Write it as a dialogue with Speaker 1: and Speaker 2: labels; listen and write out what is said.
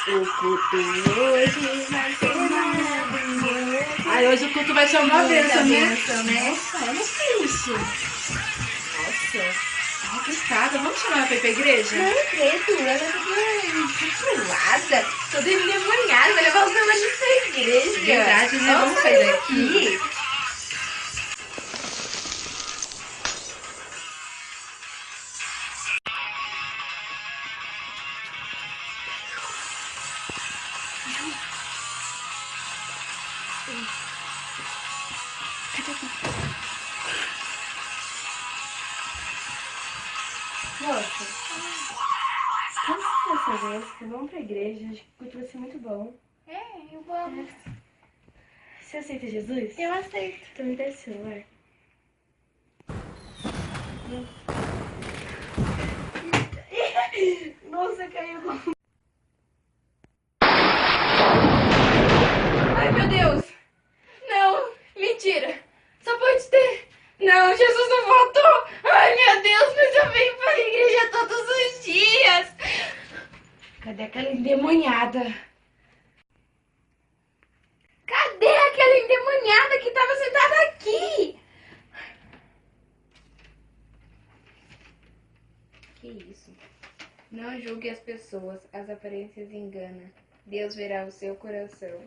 Speaker 1: O culto hoje vai ser maravilhoso. Ai, hoje o culto vai ser uma bênção, né? Nossa, olha isso. Nossa, arrepiada. Vamos chamar ela pra ir pra igreja?
Speaker 2: Não, credo, ela tá toda suada, toda endemoniada, vai levar os demônios pra igreja.
Speaker 1: Verdade, né? Vamos sair daqui. Nossa, vamos dessa vez, vamos pra igreja, acho que o culto vai ser muito bom.
Speaker 2: É, eu vou.
Speaker 1: Você aceita Jesus?
Speaker 2: Eu aceito.
Speaker 1: Então me dá esse celular.
Speaker 2: Nossa, caiu.
Speaker 1: Ai, meu Deus! Não! Mentira! Só pode ter! Não, Jesus não voltou! Ai, meu Deus, mas eu venho pra igreja todos os dias! Cadê aquela endemoniada? Cadê aquela endemoniada que tava sentada aqui? Que isso? Não julgue as pessoas, as aparências enganam. Deus verá o seu coração.